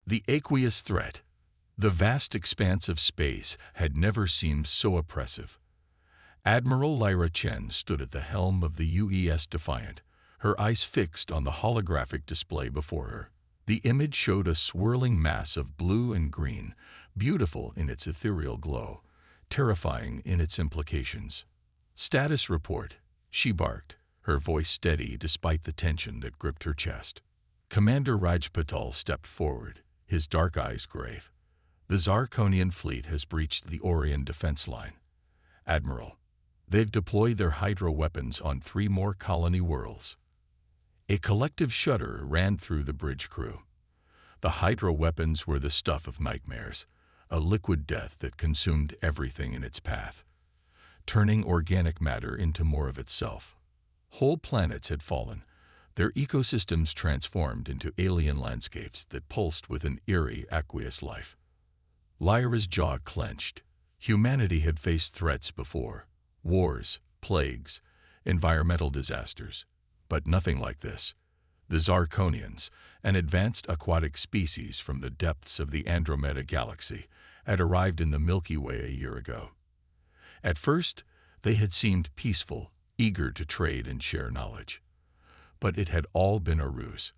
The aqueous threat. The vast expanse of space had never seemed so oppressive. Admiral Lyra Chen stood at the helm of the UES Defiant, her eyes fixed on the holographic display before her. The image showed a swirling mass of blue and green, beautiful in its ethereal glow, terrifying in its implications. "Status report," she barked, her voice steady despite the tension that gripped her chest. Commander Rajpatal stepped forward, his dark eyes grave. "The Zarkonian fleet has breached the Orion defense line. Admiral, they've deployed their hydro weapons on 3 more colony worlds." A collective shudder ran through the bridge crew. The hydro weapons were the stuff of nightmares, a liquid death that consumed everything in its path, turning organic matter into more of itself. Whole planets had fallen, their ecosystems transformed into alien landscapes that pulsed with an eerie, aqueous life. Lyra's jaw clenched. Humanity had faced threats before: wars, plagues, environmental disasters. But nothing like this. The Zarkonians, an advanced aquatic species from the depths of the Andromeda galaxy, had arrived in the Milky Way a year ago. At first, they had seemed peaceful, eager to trade and share knowledge. But it had all been a ruse.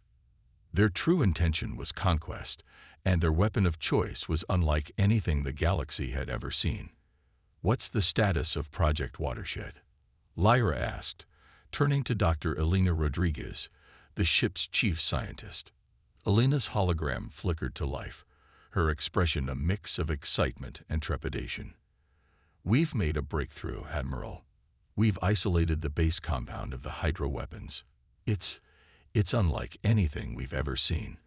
Their true intention was conquest, and their weapon of choice was unlike anything the galaxy had ever seen. "What's the status of Project Watershed?" Lyra asked, turning to Dr. Elena Rodriguez, the ship's chief scientist. Elena's hologram flickered to life, her expression a mix of excitement and trepidation. "We've made a breakthrough, Admiral. We've isolated the base compound of the hydro weapons. It's unlike anything we've ever seen.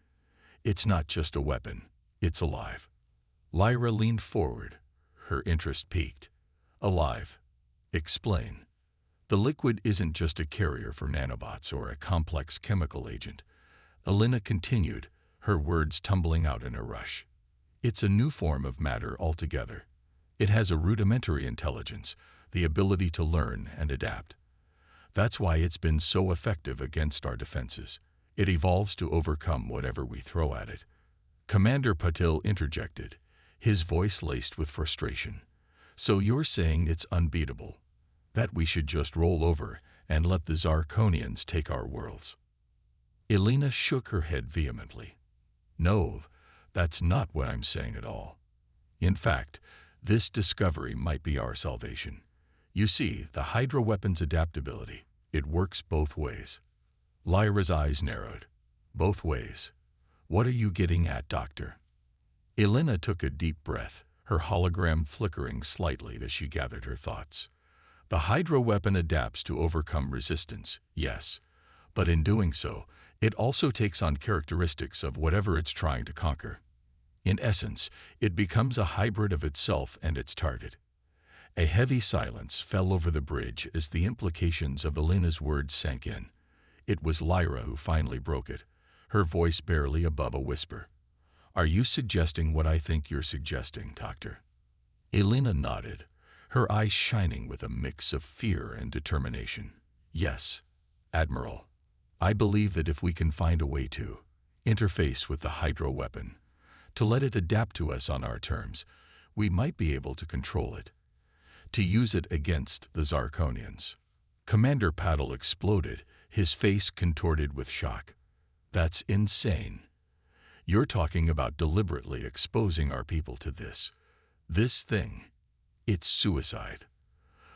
It's not just a weapon, it's alive." Lyra leaned forward, her interest piqued. "Alive? Explain." "The liquid isn't just a carrier for nanobots or a complex chemical agent," Elena continued, her words tumbling out in a rush. "It's a new form of matter altogether. It has a rudimentary intelligence, the ability to learn and adapt. That's why it's been so effective against our defenses. It evolves to overcome whatever we throw at it." Commander Patil interjected, his voice laced with frustration. "So you're saying it's unbeatable? That we should just roll over and let the Zarkonians take our worlds?" Elena shook her head vehemently. "No, that's not what I'm saying at all. In fact, this discovery might be our salvation. You see, the hydro weapon's adaptability, it works both ways." Lyra's eyes narrowed. "Both ways? What are you getting at, Doctor?" Elena took a deep breath, her hologram flickering slightly as she gathered her thoughts. "The hydro weapon adapts to overcome resistance, yes, but in doing so, it also takes on characteristics of whatever it's trying to conquer. In essence, it becomes a hybrid of itself and its target." A heavy silence fell over the bridge as the implications of Elena's words sank in. It was Lyra who finally broke it, her voice barely above a whisper. "Are you suggesting what I think you're suggesting, Doctor?" Elena nodded, her eyes shining with a mix of fear and determination. "Yes, Admiral. I believe that if we can find a way to interface with the hydro weapon, to let it adapt to us on our terms, we might be able to control it, to use it against the Zarkonians." Commander Patil exploded, his face contorted with shock. "That's insane. You're talking about deliberately exposing our people to this thing. It's suicide."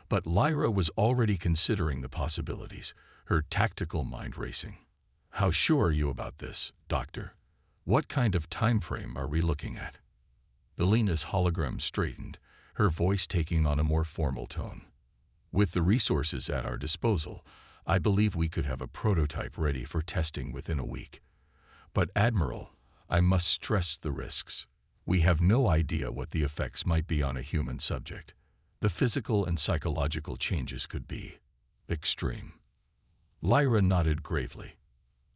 But Lyra was already considering the possibilities, her tactical mind racing. "How sure are you about this, Doctor? What kind of time frame are we looking at?" Elena's hologram straightened, her voice taking on a more formal tone. "With the resources at our disposal, I believe we could have a prototype ready for testing within a week. But Admiral, I must stress the risks. We have no idea what the effects might be on a human subject. The physical and psychological changes could be extreme." Lyra nodded gravely.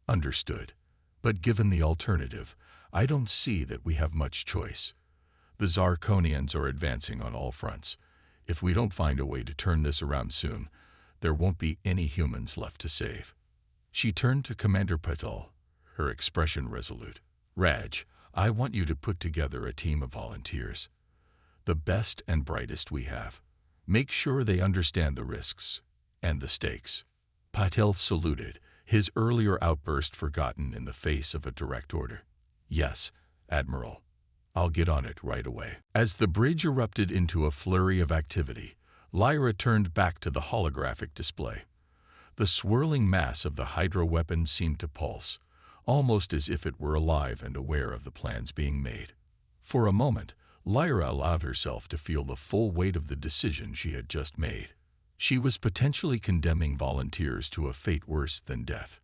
"Understood. But given the alternative, I don't see that we have much choice. The Zarkonians are advancing on all fronts. If we don't find a way to turn this around soon, there won't be any humans left to save." She turned to Commander Patil, her expression resolute. "Raj, I want you to put together a team of volunteers, the best and brightest we have. Make sure they understand the risks and the stakes." Patel saluted, his earlier outburst forgotten in the face of a direct order. "Yes, Admiral. I'll get on it right away." As the bridge erupted into a flurry of activity, Lyra turned back to the holographic display. The swirling mass of the hydro weapon seemed to pulse, almost as if it were alive and aware of the plans being made. For a moment, Lyra allowed herself to feel the full weight of the decision she had just made. She was potentially condemning volunteers to a fate worse than death.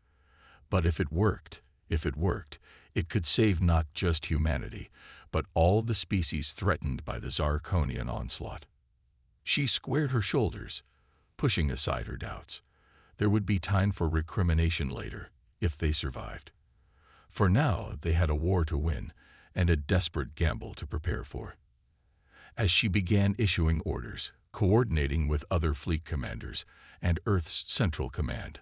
But if it worked, it could save not just humanity, but all the species threatened by the Zarkonian onslaught. She squared her shoulders, pushing aside her doubts. There would be time for recrimination later, if they survived. For now, they had a war to win and a desperate gamble to prepare for. As she began issuing orders, coordinating with other fleet commanders and Earth's Central Command,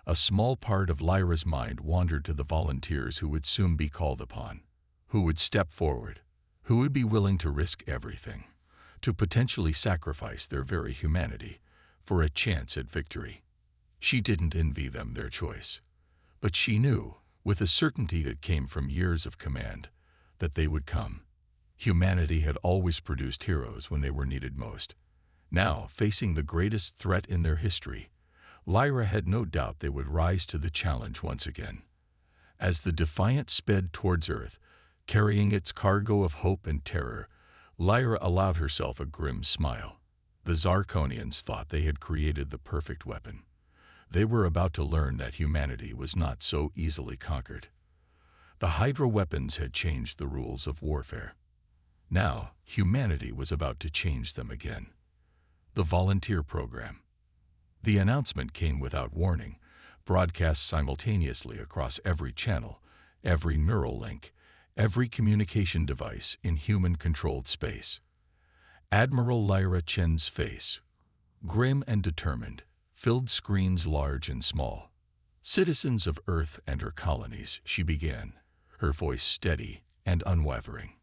a small part of Lyra's mind wandered to the volunteers who would soon be called upon, who would step forward, who would be willing to risk everything, to potentially sacrifice their very humanity for a chance at victory. She didn't envy them their choice, but she knew, with a certainty that came from years of command, that they would come. Humanity had always produced heroes when they were needed most. Now, facing the greatest threat in their history, Lyra had no doubt they would rise to the challenge once again. As the Defiant sped towards Earth, carrying its cargo of hope and terror, Lyra allowed herself a grim smile. The Zarkonians thought they had created the perfect weapon. They were about to learn that humanity was not so easily conquered. The hydro weapons had changed the rules of warfare. Now, humanity was about to change them again. The volunteer program. The announcement came without warning, broadcast simultaneously across every channel, every neural link, every communication device in human-controlled space. Admiral Lyra Chen's face, grim and determined, filled screens large and small. "Citizens of Earth and her colonies," she began, her voice steady and unwavering.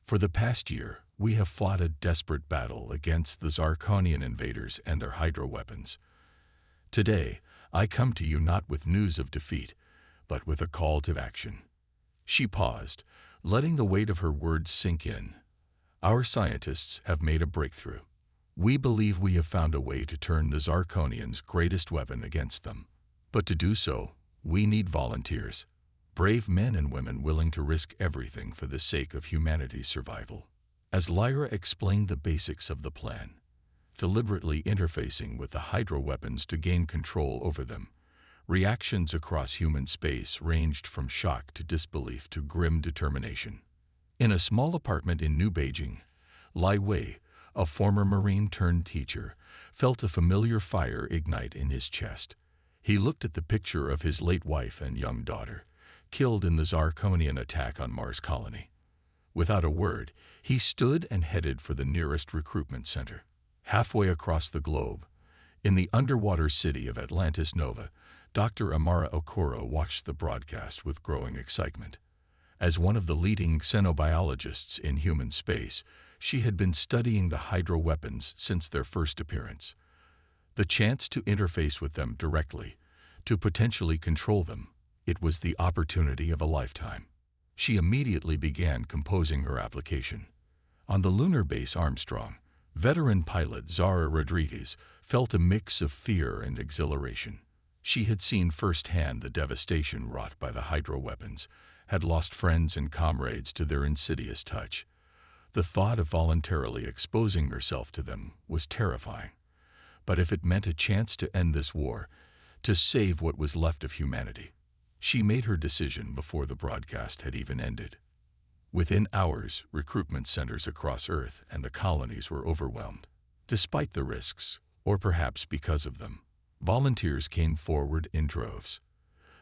"For the past year, we have fought a desperate battle against the Zarkonian invaders and their hydro weapons. Today, I come to you not with news of defeat, but with a call to action." She paused, letting the weight of her words sink in. "Our scientists have made a breakthrough. We believe we have found a way to turn the Zarkonians' greatest weapon against them. But to do so, we need volunteers. Brave men and women willing to risk everything for the sake of humanity's survival." As Lyra explained the basics of the plan, deliberately interfacing with the hydro weapons to gain control over them, reactions across human space ranged from shock to disbelief to grim determination. In a small apartment in New Beijing, Lai Wei, a former Marine-turned-teacher, felt a familiar fire ignite in his chest. He looked at the picture of his late wife and young daughter, killed in the Zarkonian attack on Mars Colony. Without a word, he stood and headed for the nearest recruitment center. Halfway across the globe, in the underwater city of Atlantis Nova, Dr. Amara Okoro watched the broadcast with growing excitement. As one of the leading xenobiologists in human space, she had been studying the hydro weapons since their first appearance. The chance to interface with them directly, to potentially control them, it was the opportunity of a lifetime. She immediately began composing her application. On the lunar base Armstrong, veteran pilot Zara Rodriguez felt a mix of fear and exhilaration. She had seen firsthand the devastation wrought by the hydro weapons, had lost friends and comrades to their insidious touch. The thought of voluntarily exposing herself to them was terrifying. But if it meant a chance to end this war, to save what was left of humanity, she made her decision before the broadcast had even ended. Within hours, recruitment centers across Earth and the colonies were overwhelmed. Despite the risks, or perhaps because of them, volunteers came forward in droves.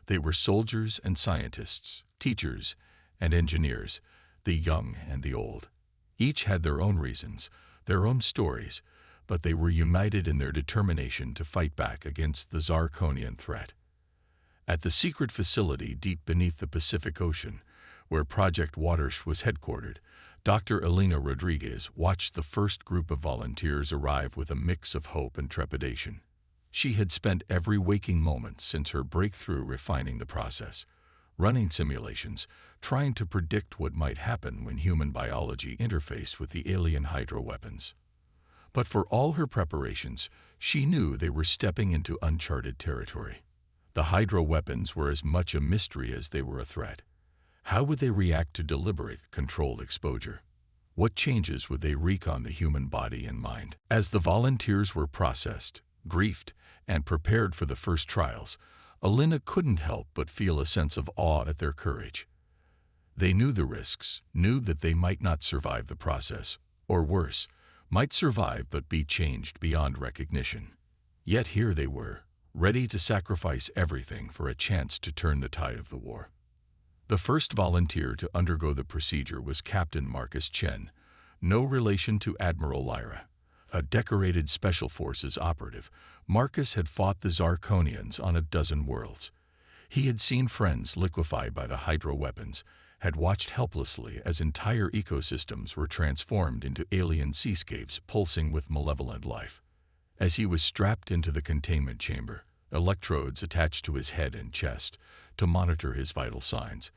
They were soldiers and scientists, teachers and engineers, the young and the old. Each had their own reasons, their own stories, but they were united in their determination to fight back against the Zarkonian threat. At the secret facility deep beneath the Pacific Ocean, where Project Waters was headquartered, Dr. Elena Rodriguez watched the first group of volunteers arrive with a mix of hope and trepidation. She had spent every waking moment since her breakthrough refining the process, running simulations, trying to predict what might happen when human biology interfaced with the alien hydroweapons. But for all her preparations, she knew they were stepping into uncharted territory. The hydroweapons were as much a mystery as they were a threat. How would they react to deliberate, controlled exposure? What changes would they wreak on the human body and mind? As the volunteers were processed, grieved, and prepared for the first trials, Elena couldn't help but feel a sense of awe at their courage. They knew the risks, knew that they might not survive the process, or worse, might survive but be changed beyond recognition. Yet here they were, ready to sacrifice everything for a chance to turn the tide of the war. The first volunteer to undergo the procedure was Captain Marcus Chen, no relation to Admiral Lyra. A decorated Special Forces operative, Marcus had fought the Zarkonians on a dozen worlds. He had seen friends liquefied by the hydroweapons, had watched helplessly as entire ecosystems were transformed into alien seascapes pulsing with malevolent life. As he was strapped into the containment chamber, electrodes attached to his head and chest to monitor his vital signs,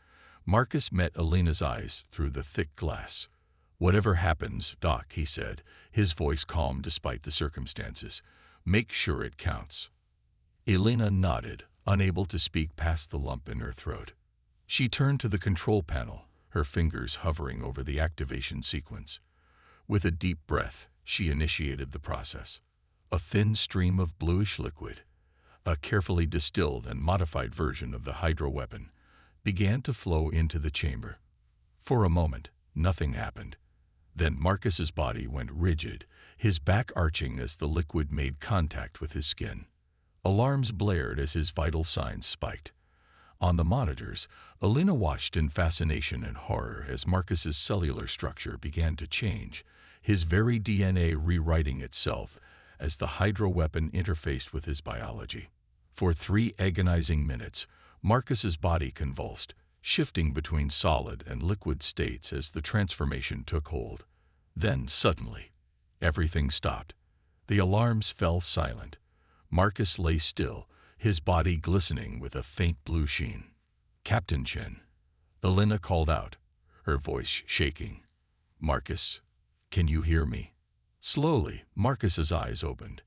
Marcus met Elena's eyes through the thick glass. "Whatever happens, Doc," he said, his voice calm despite the circumstances, "make sure it counts." Elena nodded, unable to speak past the lump in her throat. She turned to the control panel, her fingers hovering over the activation sequence. With a deep breath, she initiated the process. A thin stream of bluish liquid, a carefully distilled and modified version of the hydroweapon, began to flow into the chamber. For a moment, nothing happened. Then Marcus's body went rigid, his back arching as the liquid made contact with his skin. Alarms blared as his vital signs spiked. On the monitors, Elena watched in fascination and horror as Marcus's cellular structure began to change, his very DNA rewriting itself as the hydroweapon interfaced with his biology. For 3 agonizing minutes, Marcus's body convulsed, shifting between solid and liquid states as the transformation took hold. Then, suddenly, everything stopped. The alarms fell silent. Marcus lay still, his body glistening with a faint blue sheen. "Captain Chen," Elena called out, her voice shaking. "Marcus, can you hear me?" Slowly, Marcus's eyes opened.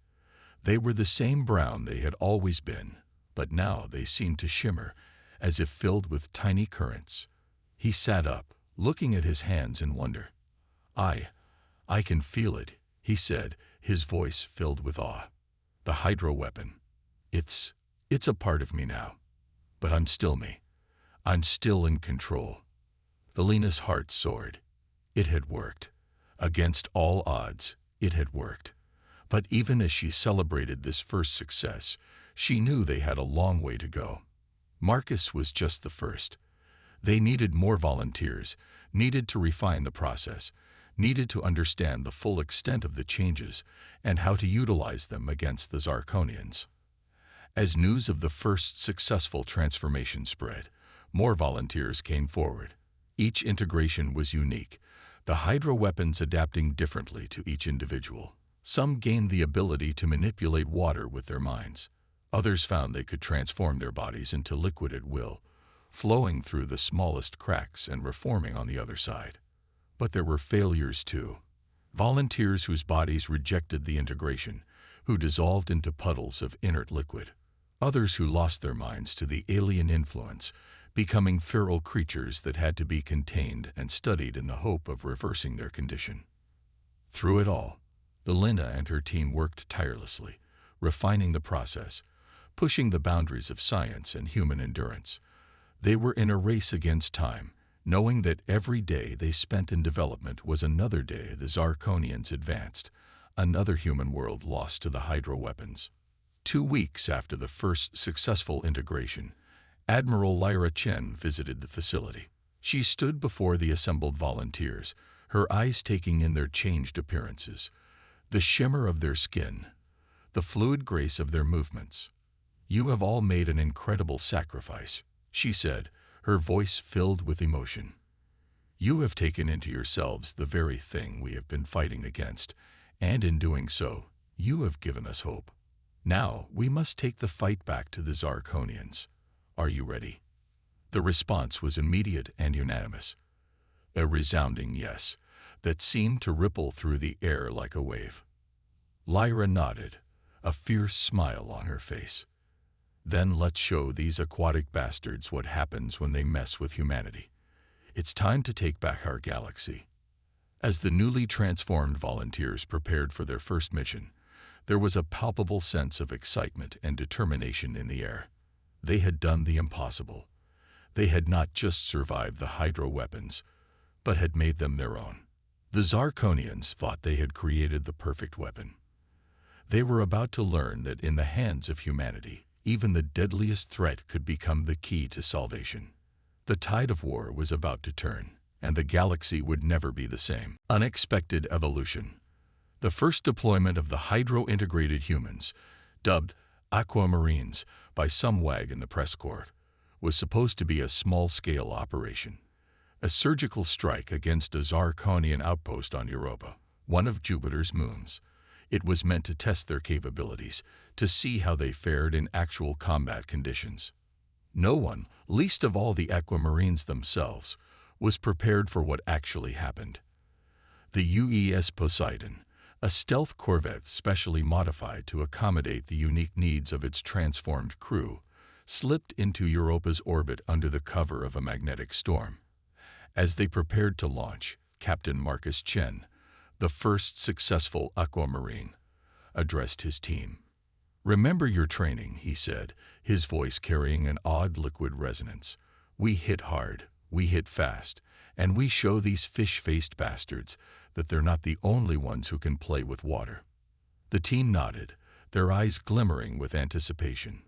They were the same brown they had always been, but now they seemed to shimmer, as if filled with tiny currents. He sat up, looking at his hands in wonder. I can feel it," he said, his voice filled with awe. "The hydroweapon. It's a part of me now. But I'm still me. I'm still in control." Elena's heart soared. It had worked. Against all odds, it had worked. But even as she celebrated this first success, she knew they had a long way to go. Marcus was just the first. They needed more volunteers, needed to refine the process, needed to understand the full extent of the changes and how to utilize them against the Zarkonians. As news of the first successful transformation spread, more volunteers came forward. Each integration was unique, the hydroweapons adapting differently to each individual. Some gained the ability to manipulate water with their minds. Others found they could transform their bodies into liquid at will, flowing through the smallest cracks and reforming on the other side. But there were failures too. Volunteers whose bodies rejected the integration, who dissolved into puddles of inert liquid. Others who lost their minds to the alien influence, becoming feral creatures that had to be contained and studied in the hope of reversing their condition. Through it all, Elena and her team worked tirelessly, refining the process, pushing the boundaries of science and human endurance. They were in a race against time, knowing that every day they spent in development was another day the Zarkonians advanced, another human world lost to the hydroweapons. 2 weeks after the first successful integration, Admiral Lyra Chen visited the facility. She stood before the assembled volunteers, her eyes taking in their changed appearances, the shimmer of their skin, the fluid grace of their movements. "You have all made an incredible sacrifice," she said, her voice filled with emotion. You have taken into yourselves the very thing we have been fighting against, and in doing so, you have given us hope. Now, we must take the fight back to the Zarkonians. Are you ready?" The response was immediate and unanimous. A resounding yes that seemed to ripple through the air like a wave. Lyra nodded, a fierce smile on her face. "Then let's show these aquatic bastards what happens when they mess with humanity. It's time to take back our galaxy." As the newly transformed volunteers prepared for their first mission, there was a palpable sense of excitement and determination in the air. They had done the impossible. They had not just survived the hydro weapons, but had made them their own. The Zarkonians thought they had created the perfect weapon. They were about to learn that in the hands of humanity, even the deadliest threat could become the key to salvation. The tide of war was about to turn, and the galaxy would never be the same. Unexpected evolution. The first deployment of the hydro-integrated humans, dubbed Aquamarines by some wag in the press court, was supposed to be a small-scale operation. A surgical strike against a Zarkonian outpost on Europa, one of Jupiter's moons. It was meant to test their capabilities, to see how they fared in actual combat conditions. No one, least of all the Aquamarines themselves, was prepared for what actually happened. The UES Poseidon, a stealth corvette specially modified to accommodate the unique needs of its transformed crew, slipped into Europa's orbit under the cover of a magnetic storm. As they prepared to launch, Captain Marcus Chen, the first successful Aquamarine, addressed his team. "Remember your training," he said, his voice carrying an odd liquid resonance. "We hit hard, we hit fast, and we show these fish-faced bastards that they're not the only ones who can play with water." The team nodded, their eyes glimmering with anticipation.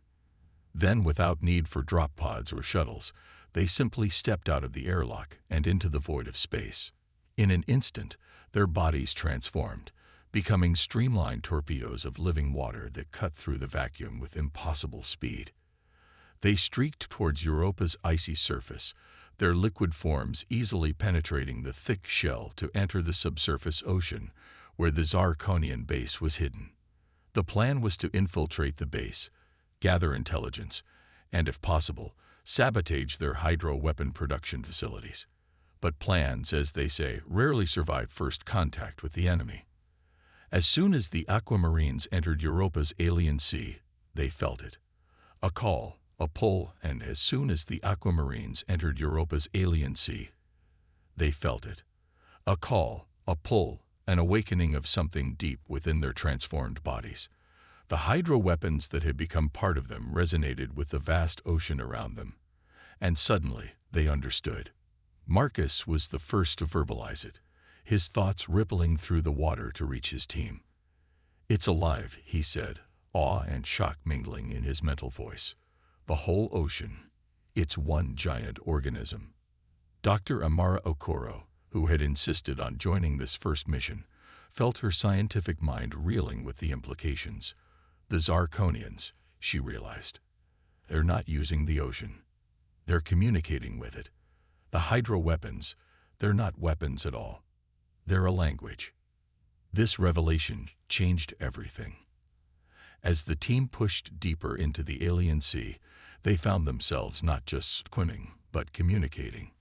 Then, without need for drop pods or shuttles, they simply stepped out of the airlock and into the void of space. In an instant, their bodies transformed, becoming streamlined torpedoes of living water that cut through the vacuum with impossible speed. They streaked towards Europa's icy surface, their liquid forms easily penetrating the thick shell to enter the subsurface ocean, where the Zarkonian base was hidden. The plan was to infiltrate the base, gather intelligence, and, if possible, sabotage their hydro-weapon production facilities. But plans, as they say, rarely survive first contact with the enemy. As soon as the Aquamarines entered Europa's alien sea, they felt it. A call, a pull, and as soon as the Aquamarines entered Europa's alien sea, they felt it. A call, a pull, an awakening of something deep within their transformed bodies. The hydro-weapons that had become part of them resonated with the vast ocean around them. And suddenly, they understood. Marcus was the first to verbalize it, his thoughts rippling through the water to reach his team. "It's alive," he said, awe and shock mingling in his mental voice. "The whole ocean. It's one giant organism." Dr. Amara Okoro, who had insisted on joining this first mission, felt her scientific mind reeling with the implications. The Zarkonians, she realized. They're not using the ocean. They're communicating with it. The hydro-weapons, they're not weapons at all. They're a language. This revelation changed everything. As the team pushed deeper into the alien sea, they found themselves not just swimming, but communicating.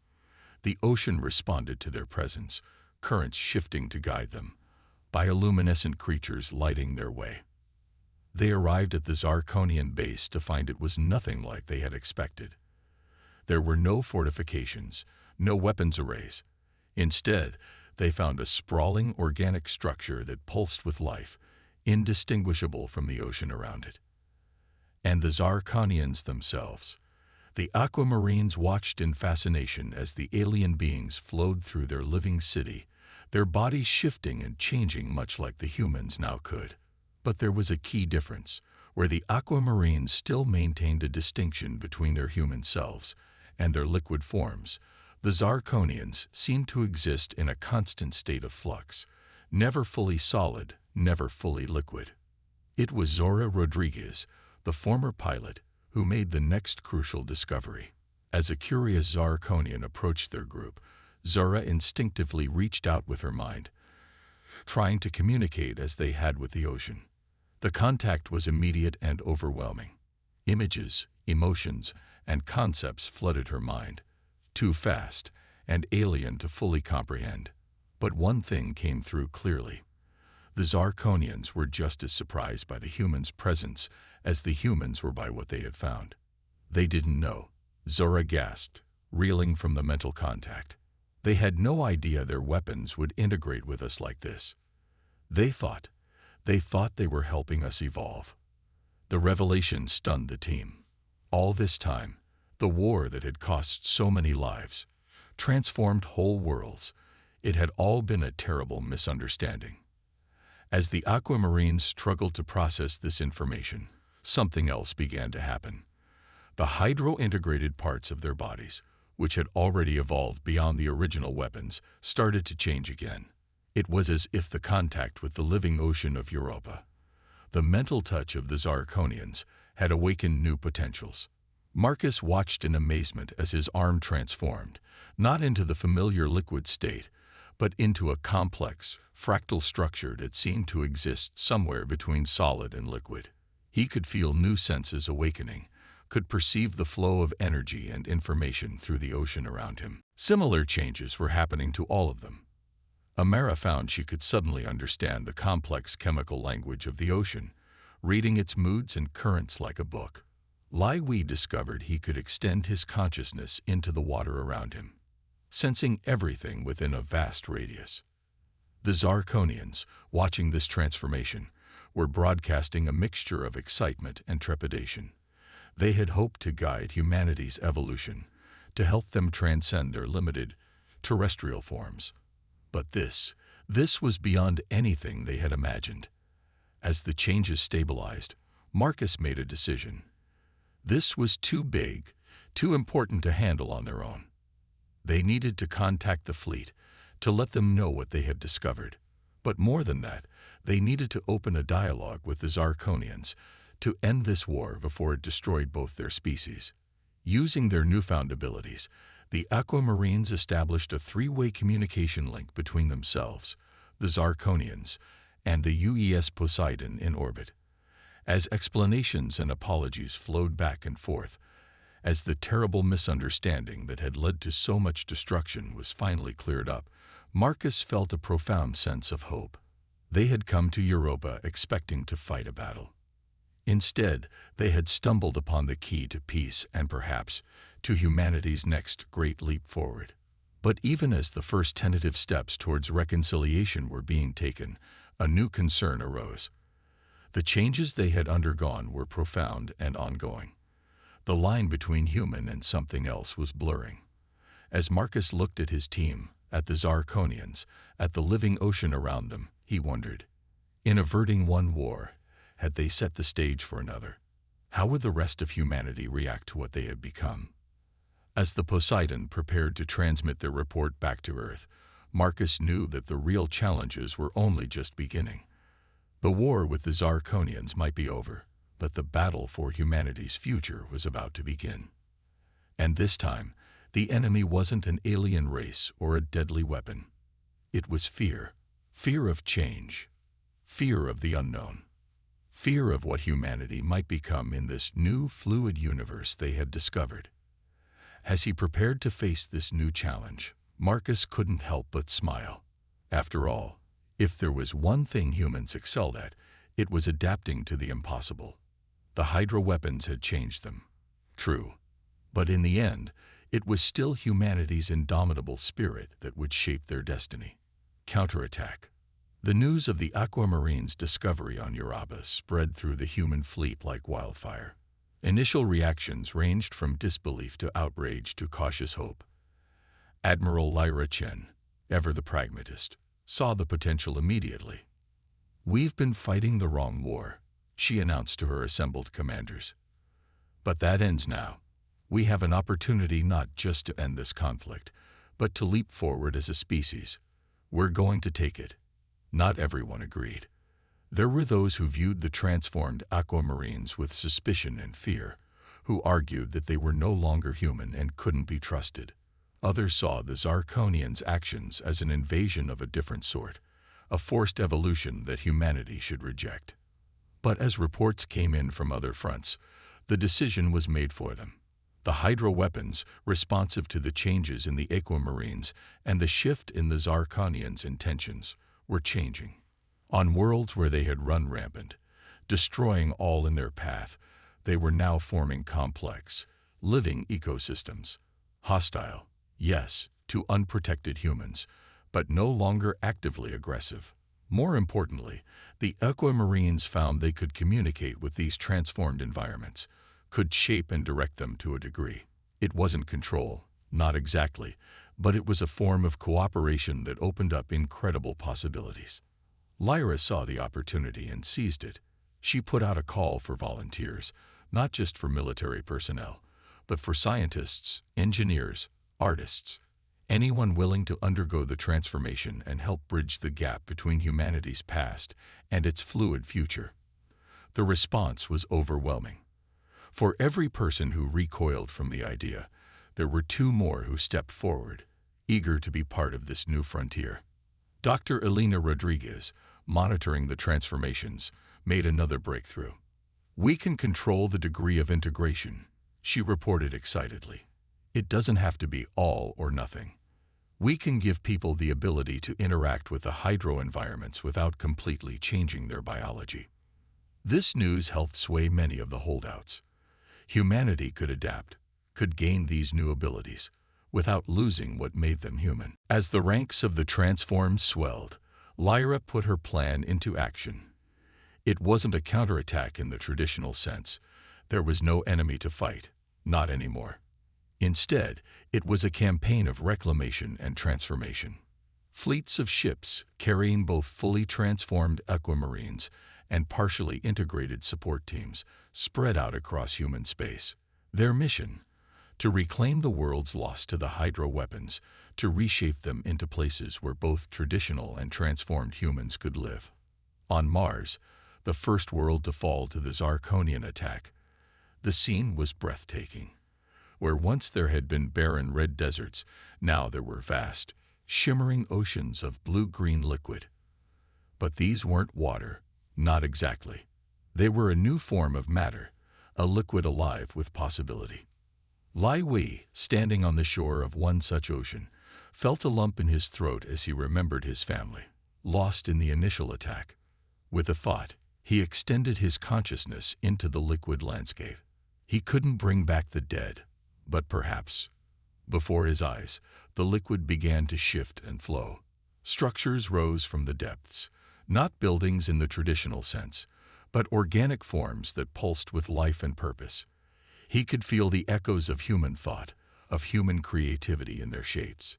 The ocean responded to their presence, currents shifting to guide them, bioluminescent creatures lighting their way. They arrived at the Zarkonian base to find it was nothing like they had expected. There were no fortifications, no weapons arrays. Instead, they found a sprawling organic structure that pulsed with life, indistinguishable from the ocean around it. And the Zarkonians themselves. The Aquamarines watched in fascination as the alien beings flowed through their living city, their bodies shifting and changing much like the humans now could. But there was a key difference, where the Aquamarines still maintained a distinction between their human selves and their liquid forms. The Zarkonians seemed to exist in a constant state of flux, never fully solid, never fully liquid. It was Zora Rodriguez, the former pilot, who made the next crucial discovery. As a curious Zarkonian approached their group, Zora instinctively reached out with her mind, trying to communicate as they had with the ocean. The contact was immediate and overwhelming. Images, emotions, and concepts flooded her mind, too fast and alien to fully comprehend. But one thing came through clearly. The Zarkonians were just as surprised by the humans' presence as the humans were by what they had found. They didn't know. Zora gasped, reeling from the mental contact. They had no idea their weapons would integrate with us like this. They thought they were helping us evolve. The revelation stunned the team. All this time, the war that had cost so many lives, transformed whole worlds, it had all been a terrible misunderstanding. As the aquamarines struggled to process this information, something else began to happen. The hydro-integrated parts of their bodies, which had already evolved beyond the original weapons, started to change again. It was as if the contact with the living ocean of Europa, the mental touch of the Zarkonians, had awakened new potentials. Marcus watched in amazement as his arm transformed, not into the familiar liquid state, but into a complex, fractal structure that seemed to exist somewhere between solid and liquid. He could feel new senses awakening, could perceive the flow of energy and information through the ocean around him. Similar changes were happening to all of them. Amara found she could suddenly understand the complex chemical language of the ocean, reading its moods and currents like a book. Lai Wei discovered he could extend his consciousness into the water around him, sensing everything within a vast radius. The Zarkonians, watching this transformation, were broadcasting a mixture of excitement and trepidation. They had hoped to guide humanity's evolution, to help them transcend their limited, terrestrial forms. But this was beyond anything they had imagined. As the changes stabilized, Marcus made a decision. This was too big, too important to handle on their own. They needed to contact the fleet, to let them know what they had discovered. But more than that, they needed to open a dialogue with the Zarkonians, to end this war before it destroyed both their species. Using their newfound abilities, the Aquamarines established a three-way communication link between themselves, the Zarkonians, and the UES Poseidon in orbit. As explanations and apologies flowed back and forth, as the terrible misunderstanding that had led to so much destruction was finally cleared up, Marcus felt a profound sense of hope. They had come to Europa expecting to fight a battle. Instead, they had stumbled upon the key to peace and perhaps to humanity's next great leap forward. But even as the first tentative steps towards reconciliation were being taken, a new concern arose. The changes they had undergone were profound and ongoing. The line between human and something else was blurring. As Marcus looked at his team, at the Zarkonians, at the living ocean around them, he wondered. In averting one war, had they set the stage for another? How would the rest of humanity react to what they had become? As the Poseidon prepared to transmit their report back to Earth, Marcus knew that the real challenges were only just beginning. The war with the Zarkonians might be over, but the battle for humanity's future was about to begin. And this time, the enemy wasn't an alien race or a deadly weapon. It was fear. Fear of change. Fear of the unknown. Fear of what humanity might become in this new, fluid universe they had discovered. As he prepared to face this new challenge, Marcus couldn't help but smile. After all, if there was one thing humans excelled at, it was adapting to the impossible. The Hydra weapons had changed them. True. But in the end, it was still humanity's indomitable spirit that would shape their destiny. Counterattack. The news of the Aquamarines' discovery on Europa spread through the human fleet like wildfire. Initial reactions ranged from disbelief to outrage to cautious hope. Admiral Lyra Chen, ever the pragmatist, saw the potential immediately. "We've been fighting the wrong war," she announced to her assembled commanders. "But that ends now. We have an opportunity not just to end this conflict, but to leap forward as a species. We're going to take it." Not everyone agreed. There were those who viewed the transformed Aquamarines with suspicion and fear, who argued that they were no longer human and couldn't be trusted. Others saw the Zarkonians' actions as an invasion of a different sort, a forced evolution that humanity should reject. But as reports came in from other fronts, the decision was made for them. The hydro-weapons, responsive to the changes in the aquamarines and the shift in the Zarkonians' intentions, were changing. On worlds where they had run rampant, destroying all in their path, they were now forming complex, living ecosystems. Hostile, yes, to unprotected humans, but no longer actively aggressive. More importantly, the aquamarines found they could communicate with these transformed environments, could shape and direct them to a degree. It wasn't control, not exactly, but it was a form of cooperation that opened up incredible possibilities. Lyra saw the opportunity and seized it. She put out a call for volunteers, not just for military personnel, but for scientists, engineers, artists, anyone willing to undergo the transformation and help bridge the gap between humanity's past and its fluid future. The response was overwhelming. For every person who recoiled from the idea, there were two more who stepped forward, eager to be part of this new frontier. Dr. Elena Rodriguez, monitoring the transformations, made another breakthrough. "We can control the degree of integration," she reported excitedly. "It doesn't have to be all or nothing. We can give people the ability to interact with the hydro environments without completely changing their biology." This news helped sway many of the holdouts. Humanity could adapt, could gain these new abilities, without losing what made them human. As the ranks of the transformed swelled, Lyra put her plan into action. It wasn't a counterattack in the traditional sense. There was no enemy to fight, not anymore. Instead, it was a campaign of reclamation and transformation. Fleets of ships carrying both fully transformed aquamarines and partially integrated support teams spread out across human space. Their mission: to reclaim the worlds lost to the hydro weapons, to reshape them into places where both traditional and transformed humans could live. On Mars, the first world to fall to the Zarkonian attack, the scene was breathtaking. Where once there had been barren red deserts, now there were vast, shimmering oceans of blue-green liquid. But these weren't water, not exactly. They were a new form of matter, a liquid alive with possibility. Lai Wei, standing on the shore of one such ocean, felt a lump in his throat as he remembered his family, lost in the initial attack. With a thought, he extended his consciousness into the liquid landscape. He couldn't bring back the dead, but perhaps. Before his eyes, the liquid began to shift and flow. Structures rose from the depths, not buildings in the traditional sense, but organic forms that pulsed with life and purpose. He could feel the echoes of human thought, of human creativity in their shapes.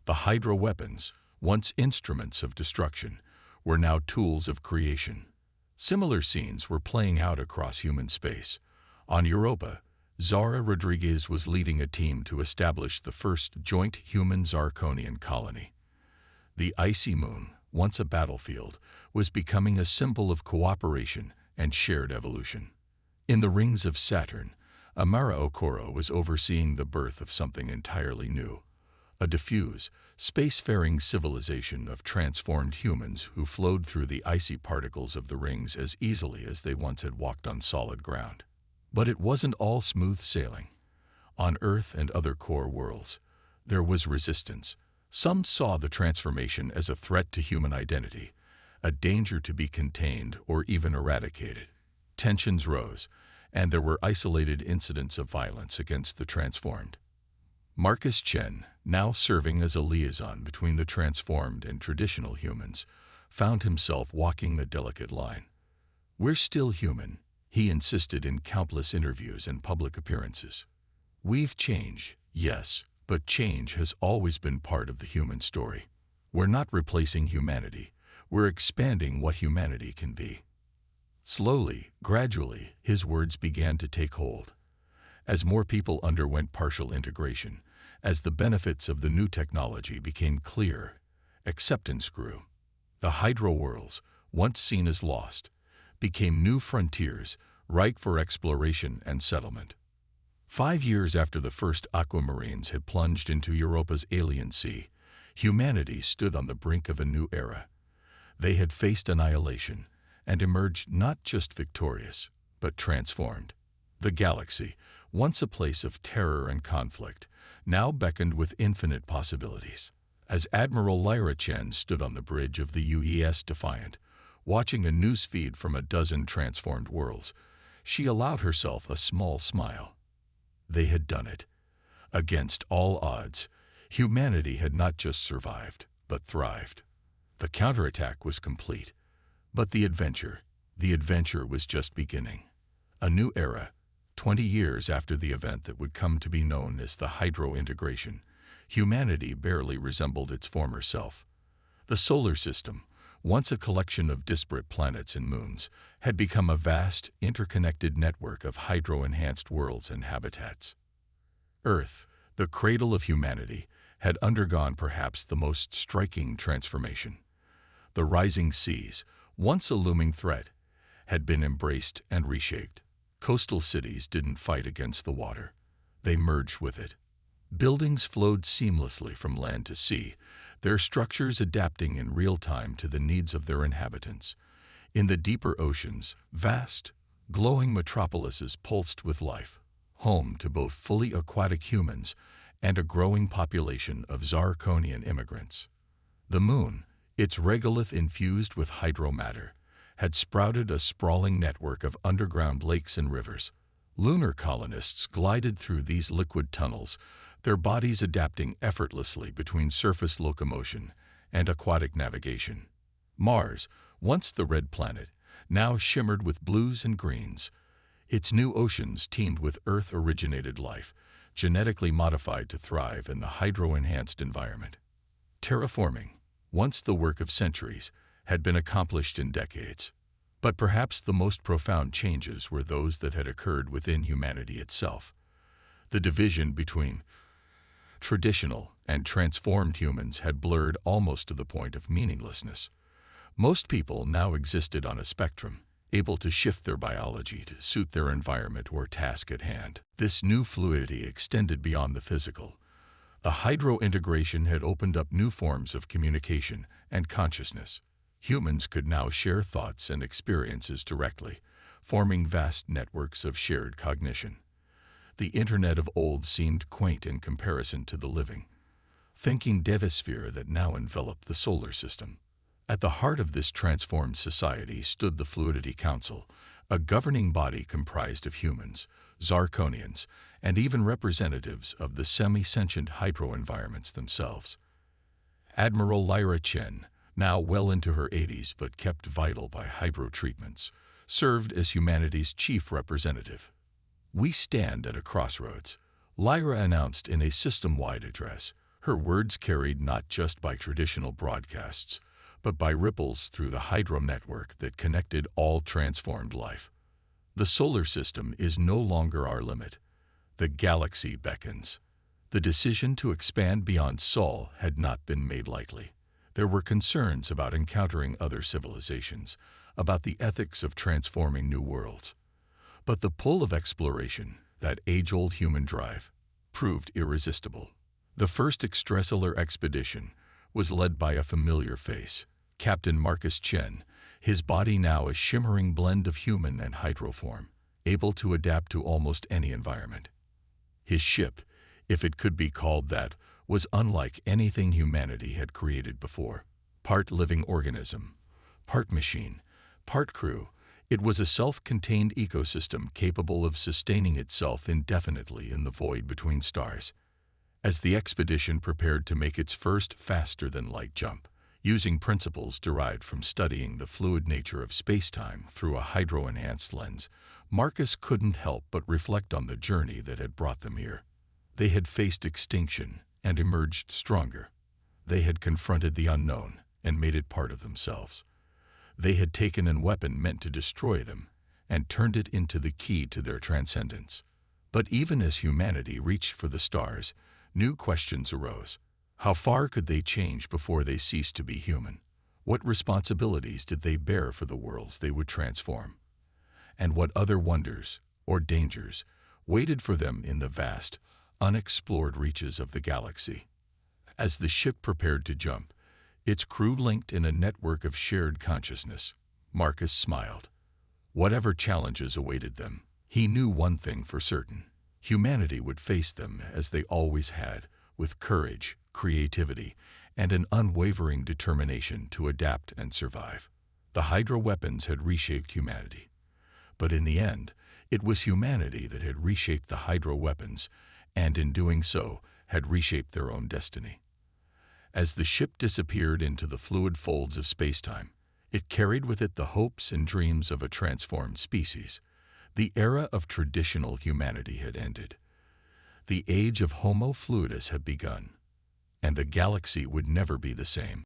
The hydro weapons, once instruments of destruction, were now tools of creation. Similar scenes were playing out across human space. On Europa, Zara Rodriguez was leading a team to establish the first joint human-Zarkonian colony. The icy moon, once a battlefield, was becoming a symbol of cooperation and shared evolution. In the rings of Saturn, Amara Okoro was overseeing the birth of something entirely new, a diffuse, spacefaring civilization of transformed humans who flowed through the icy particles of the rings as easily as they once had walked on solid ground. But it wasn't all smooth sailing. On Earth and other core worlds, there was resistance. Some saw the transformation as a threat to human identity, a danger to be contained or even eradicated. Tensions rose, and there were isolated incidents of violence against the transformed. Marcus Chen, now serving as a liaison between the transformed and traditional humans, found himself walking a delicate line. "We're still human," he insisted in countless interviews and public appearances. "We've changed, yes, but change has always been part of the human story. We're not replacing humanity, we're expanding what humanity can be." Slowly, gradually, his words began to take hold. As more people underwent partial integration, as the benefits of the new technology became clear, acceptance grew. The hydro worlds, once seen as lost, became new frontiers, ripe for exploration and settlement. 5 years after the first aquamarines had plunged into Europa's alien sea, humanity stood on the brink of a new era. They had faced annihilation and emerged not just victorious, but transformed. The galaxy, once a place of terror and conflict, now beckoned with infinite possibilities. As Admiral Lyra Chen stood on the bridge of the UES Defiant, watching a newsfeed from a dozen transformed worlds, she allowed herself a small smile. They had done it. Against all odds, humanity had not just survived, but thrived. The counterattack was complete, but the adventure was just beginning. A new era, 20 years after the event that would come to be known as the Hydro Integration, humanity barely resembled its former self. The solar system, once a collection of disparate planets and moons, had become a vast, interconnected network of hydro-enhanced worlds and habitats. Earth, the cradle of humanity, had undergone perhaps the most striking transformation. The rising seas, once a looming threat, had been embraced and reshaped. Coastal cities didn't fight against the water. They merged with it. Buildings flowed seamlessly from land to sea, their structures adapting in real time to the needs of their inhabitants. In the deeper oceans, vast, glowing metropolises pulsed with life, home to both fully aquatic humans and a growing population of Zarkonian immigrants. The moon, its regolith infused with hydromatter, had sprouted a sprawling network of underground lakes and rivers. Lunar colonists glided through these liquid tunnels, their bodies adapting effortlessly between surface locomotion and aquatic navigation. Mars, once the red planet, now shimmered with blues and greens. Its new oceans teemed with Earth-originated life, genetically modified to thrive in the hydro-enhanced environment. Terraforming, once the work of centuries, had been accomplished in decades. But perhaps the most profound changes were those that had occurred within humanity itself. The division between traditional and transformed humans had blurred almost to the point of meaninglessness. Most people now existed on a spectrum, able to shift their biology to suit their environment or task at hand. This new fluidity extended beyond the physical. The hydro-integration had opened up new forms of communication and consciousness. Humans could now share thoughts and experiences directly, forming vast networks of shared cognition. The internet of old seemed quaint in comparison to the living, thinking devasphere that now enveloped the solar system. At the heart of this transformed society stood the Fluidity Council, a governing body comprised of humans, Zarkonians, and even representatives of the semi-sentient hydro-environments themselves. Admiral Lyra Chen, now well into her 80s but kept vital by hydro-treatments, served as humanity's chief representative. "We stand at a crossroads," Lyra announced in a system-wide address, her words carried not just by traditional broadcasts, but by ripples through the hydro network that connected all transformed life. The solar system is no longer our limit. The galaxy beckons. The decision to expand beyond Sol had not been made lightly. There were concerns about encountering other civilizations, about the ethics of transforming new worlds. But the pull of exploration, that age-old human drive, proved irresistible. The first extrasolar expedition was led by a familiar face, Captain Marcus Chen, his body now a shimmering blend of human and hydro form, able to adapt to almost any environment. His ship, if it could be called that, was unlike anything humanity had created before. Part living organism, part machine, part crew, it was a self-contained ecosystem capable of sustaining itself indefinitely in the void between stars. As the expedition prepared to make its first faster-than-light jump, using principles derived from studying the fluid nature of space-time through a hydro-enhanced lens, Marcus couldn't help but reflect on the journey that had brought them here. They had faced extinction and emerged stronger. They had confronted the unknown and made it part of themselves. They had taken a weapon meant to destroy them and turned it into the key to their transcendence. But even as humanity reached for the stars, new questions arose. How far could they change before they ceased to be human? What responsibilities did they bear for the worlds they would transform? And what other wonders, or dangers, waited for them in the vast, unexplored reaches of the galaxy. As the ship prepared to jump, its crew linked in a network of shared consciousness. Marcus smiled. Whatever challenges awaited them, he knew one thing for certain. Humanity would face them as they always had, with courage, creativity, and an unwavering determination to adapt and survive. The Hydra weapons had reshaped humanity. But in the end, it was humanity that had reshaped the Hydra weapons, and in doing so, had reshaped their own destiny. As the ship disappeared into the fluid folds of spacetime, it carried with it the hopes and dreams of a transformed species. The era of traditional humanity had ended. The age of Homo fluidus had begun, and the galaxy would never be the same.